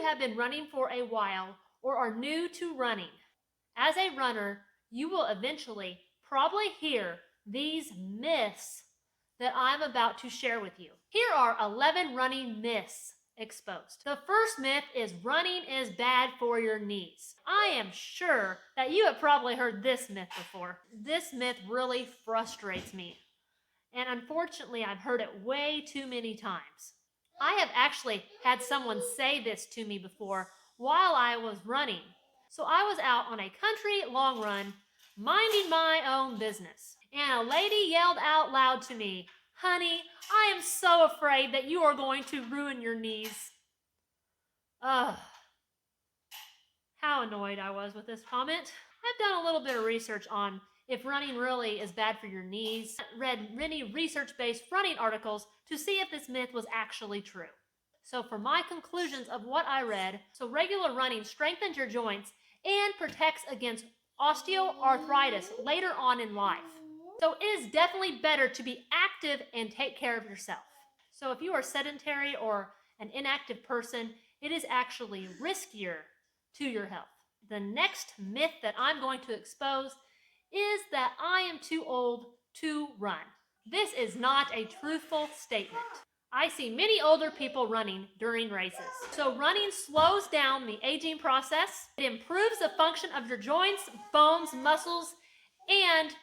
have been running for a while or are new to running, as a runner, you will eventually probably hear these myths that I'm about to share with you. Here are 11 running myths exposed. The first myth is running is bad for your knees. I am sure that you have probably heard this myth before. This myth really frustrates me, and unfortunately I've heard it way too many times. I have actually had someone say this to me before while I was running. So I was out on a country long run, minding my own business, and a lady yelled out loud to me, "Honey, I am so afraid that you are going to ruin your knees." Ugh. How annoyed I was with this comment. I've done a little bit of research on if running really is bad for your knees. I read many research-based running articles to see if this myth was actually true. So for my conclusions of what I read, so regular running strengthens your joints and protects against osteoarthritis later on in life. So it is definitely better to be active and take care of yourself. So if you are sedentary or an inactive person, it is actually riskier to your health. The next myth that I'm going to expose is that I am too old to run. This is not a truthful statement. I see many older people running during races. So running slows down the aging process. It improves the function of your joints, bones, muscles, and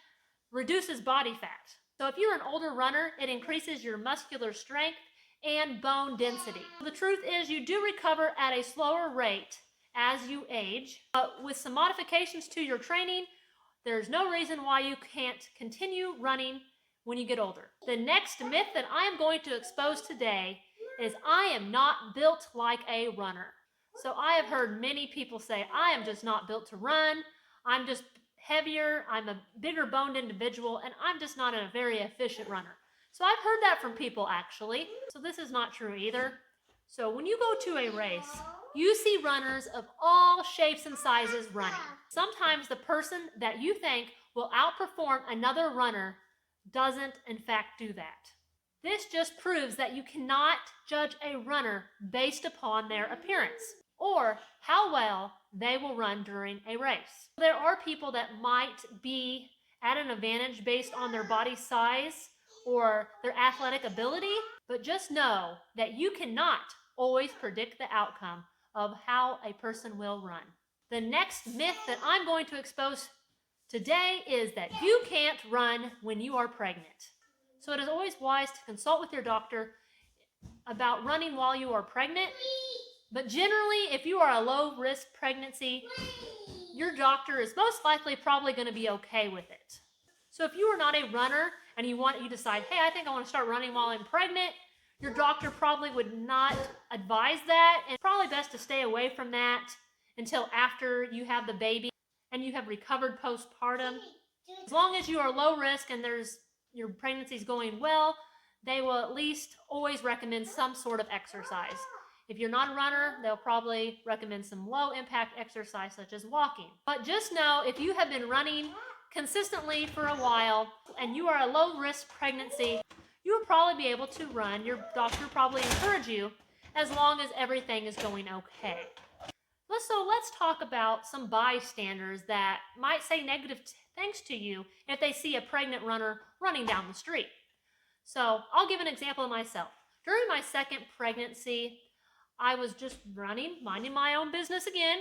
reduces body fat. So if you're an older runner, it increases your muscular strength and bone density. The truth is you do recover at a slower rate as you age, but with some modifications to your training, there's no reason why you can't continue running when you get older. The next myth that I am going to expose today is I am not built like a runner. So I have heard many people say, I am just not built to run. I'm just heavier. I'm a bigger boned individual, and I'm just not a very efficient runner. So I've heard that from people actually. So this is not true either. So when you go to a race, you see runners of all shapes and sizes running. Sometimes the person that you think will outperform another runner doesn't in fact do that. This just proves that you cannot judge a runner based upon their appearance or how well they will run during a race. There are people that might be at an advantage based on their body size or their athletic ability, but just know that you cannot always predict the outcome of how a person will run. The next myth that I'm going to expose today is that you can't run when you are pregnant. So it is always wise to consult with your doctor about running while you are pregnant. But generally, if you are a low-risk pregnancy, your doctor is most likely probably going to be okay with it. So if you are not a runner and you decide, hey, I think I want to start running while I'm pregnant, your doctor probably would not advise that, and probably best to stay away from that until after you have the baby and you have recovered postpartum. As long as you are low risk and your pregnancy is going well, they will at least always recommend some sort of exercise. If you're not a runner, they'll probably recommend some low impact exercise such as walking. But just know if you have been running consistently for a while and you are a low risk pregnancy, you will probably be able to run. Your doctor will probably encourage you as long as everything is going okay. So let's talk about some bystanders that might say negative things to you if they see a pregnant runner running down the street. So I'll give an example of myself. During my second pregnancy, I was just running, minding my own business again.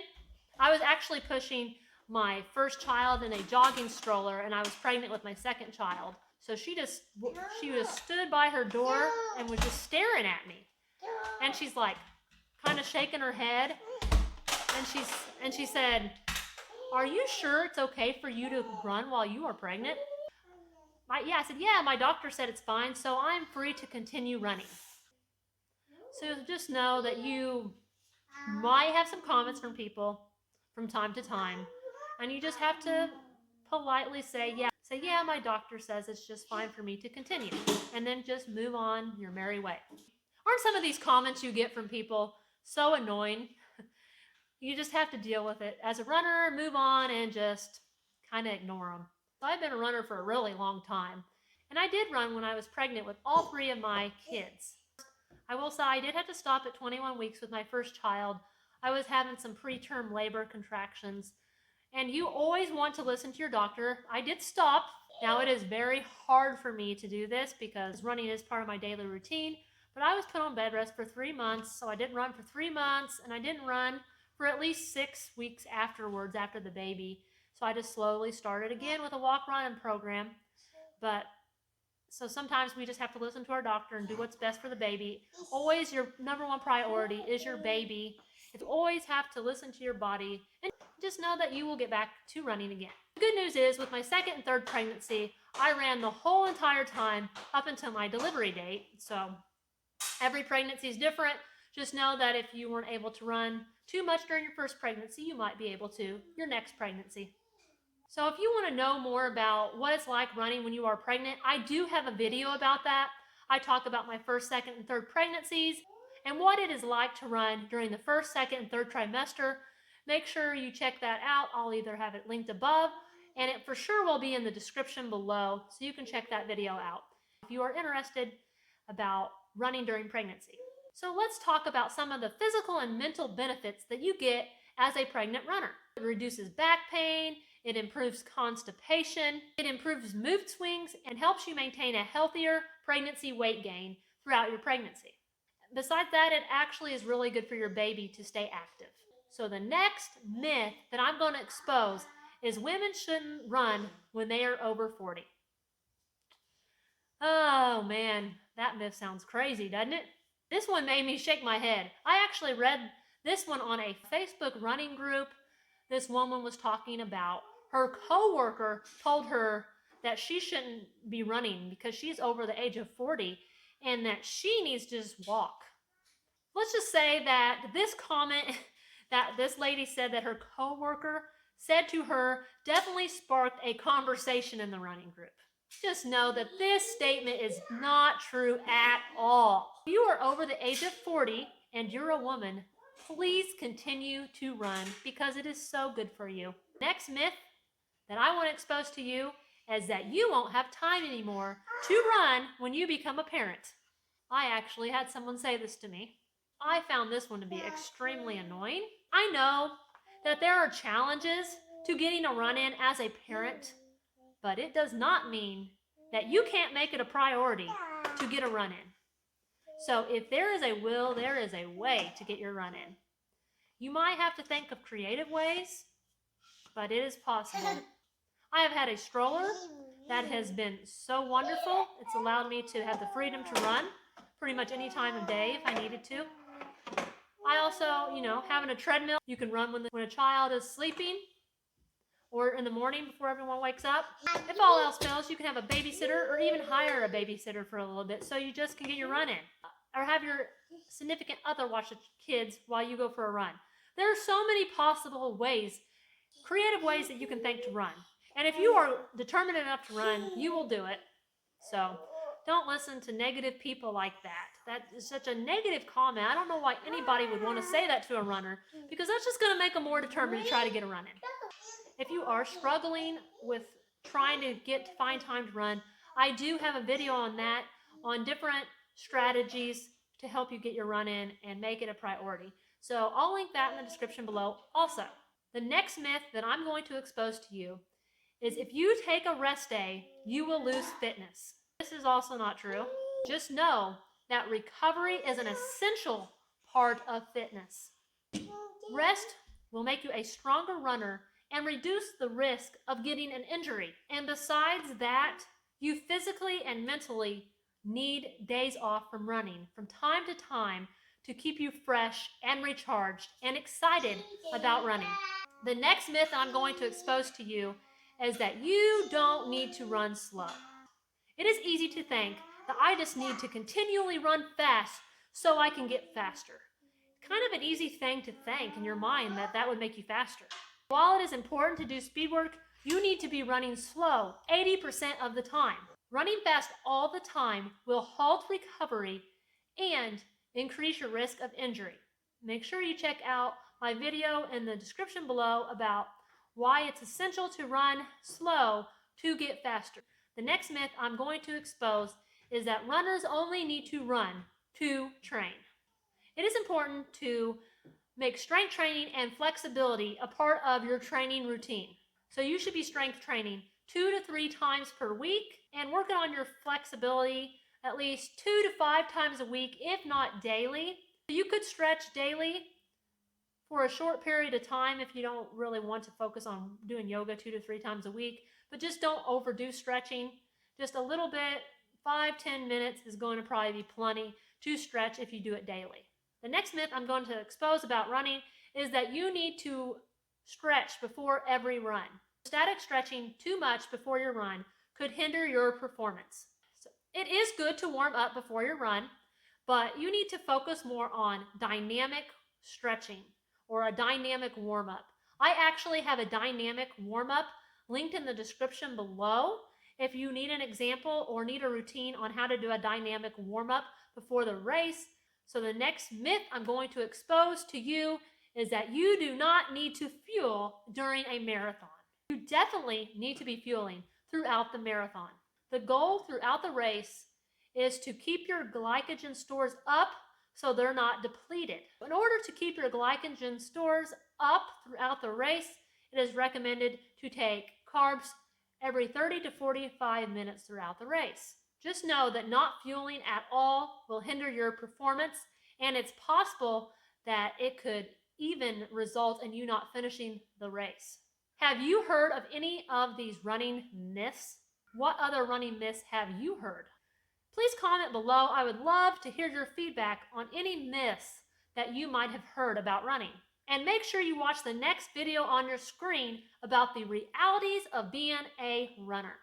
I was actually pushing my first child in a jogging stroller, and I was pregnant with my second child. So she was stood by her door and was just staring at me. And she's like kind of shaking her head. And she said, "Are you sure it's okay for you to run while you are pregnant?" I said, "Yeah, my doctor said it's fine, so I'm free to continue running." So just know that you might have some comments from people from time to time, and you just have to politely say, yeah, my doctor says it's just fine for me to continue, and then just move on your merry way. Aren't some of these comments you get from people so annoying? You just have to deal with it. As a runner, move on and just kind of ignore them. So I've been a runner for a really long time, and I did run when I was pregnant with all 3 of my kids. I will say I did have to stop at 21 weeks with my first child. I was having some preterm labor contractions. And you always want to listen to your doctor. I did stop. Now it is very hard for me to do this because running is part of my daily routine, but I was put on bed rest for 3 months, so I didn't run for 3 months, and I didn't run for at least 6 weeks afterwards after the baby. So I just slowly started again with a walk running program. But so sometimes we just have to listen to our doctor and do what's best for the baby. Always your number one priority is your baby. You always have to listen to your body and just know that you will get back to running again. The good news is with my second and third pregnancy, I ran the whole entire time up until my delivery date. So every pregnancy is different. Just know that if you weren't able to run too much during your first pregnancy, you might be able to your next pregnancy. So if you want to know more about what it's like running when you are pregnant, I do have a video about that. I talk about my first, second, and third pregnancies and what it is like to run during the first, second, and third trimester. Make sure you check that out. I'll either have it linked above, and it for sure will be in the description below, so you can check that video out if you are interested about running during pregnancy. So let's talk about some of the physical and mental benefits that you get as a pregnant runner. It reduces back pain, it improves constipation, it improves mood swings, and helps you maintain a healthier pregnancy weight gain throughout your pregnancy. Besides that, it actually is really good for your baby to stay active. So the next myth that I'm going to expose is women shouldn't run when they are over 40. Oh man, that myth sounds crazy, doesn't it? This one made me shake my head. I actually read this one on a Facebook running group. This woman was talking about her coworker told her that she shouldn't be running because she's over the age of 40 and that she needs to just walk. Let's just say that this comment that this lady said that her coworker said to her definitely sparked a conversation in the running group. Just know that this statement is not true at all. If you are over the age of 40 and you're a woman, please continue to run because it is so good for you. Next myth that I want to expose to you is that you won't have time anymore to run when you become a parent. I actually had someone say this to me. I found this one to be extremely annoying. I know that there are challenges to getting a run in as a parent, but it does not mean that you can't make it a priority to get a run in. So if there is a will, there is a way to get your run in. You might have to think of creative ways, but it is possible. I have had a stroller that has been so wonderful. It's allowed me to have the freedom to run pretty much any time of day if I needed to. I also, having a treadmill, you can run when a child is sleeping or in the morning before everyone wakes up. If all else fails, you can have a babysitter or even hire a babysitter for a little bit so you just can get your run in. Or have your significant other watch the kids while you go for a run. There are so many possible ways, creative ways that you can think to run. And if you are determined enough to run, you will do it. So don't listen to negative people like that. That is such a negative comment. I don't know why anybody would want to say that to a runner because that's just going to make them more determined to try to get a run in. If you are struggling with trying to find time to run, I do have a video on that, on different strategies to help you get your run in and make it a priority. So I'll link that in the description below. Also, the next myth that I'm going to expose to you is if you take a rest day, you will lose fitness. This is also not true. Just know that recovery is an essential part of fitness. Rest will make you a stronger runner and reduce the risk of getting an injury. And besides that, you physically and mentally need days off from running from time to time to keep you fresh and recharged and excited about running. The next myth I'm going to expose to you is that you don't need to run slow. It is easy to think that I just need to continually run fast so I can get faster. Kind of an easy thing to think in your mind that would make you faster. While it is important to do speed work, you need to be running slow 80% of the time. Running fast all the time will halt recovery and increase your risk of injury. Make sure you check out my video in the description below about why it's essential to run slow to get faster. The next myth I'm going to expose is that runners only need to run to train. It is important to make strength training and flexibility a part of your training routine. So you should be strength training 2 to 3 times per week and working on your flexibility at least 2 to 5 times a week, if not daily. You could stretch daily for a short period of time if you don't really want to focus on doing yoga 2 to 3 times a week, but just don't overdo stretching. Just a little bit, 5-10 minutes is going to probably be plenty to stretch if you do it daily. The next myth I'm going to expose about running is that you need to stretch before every run. Static stretching too much before your run could hinder your performance. So it is good to warm up before your run, but you need to focus more on dynamic stretching or a dynamic warm-up. I actually have a dynamic warm-up linked in the description below if you need an example or need a routine on how to do a dynamic warm-up before the race. So the next myth I'm going to expose to you is that you do not need to fuel during a marathon. You definitely need to be fueling throughout the marathon. The goal throughout the race is to keep your glycogen stores up so they're not depleted. In order to keep your glycogen stores up throughout the race, it is recommended to take carbs every 30 to 45 minutes throughout the race. Just know that not fueling at all will hinder your performance, and it's possible that it could even result in you not finishing the race. Have you heard of any of these running myths? What other running myths have you heard? Please comment below. I would love to hear your feedback on any myths that you might have heard about running. And make sure you watch the next video on your screen about the realities of being a runner.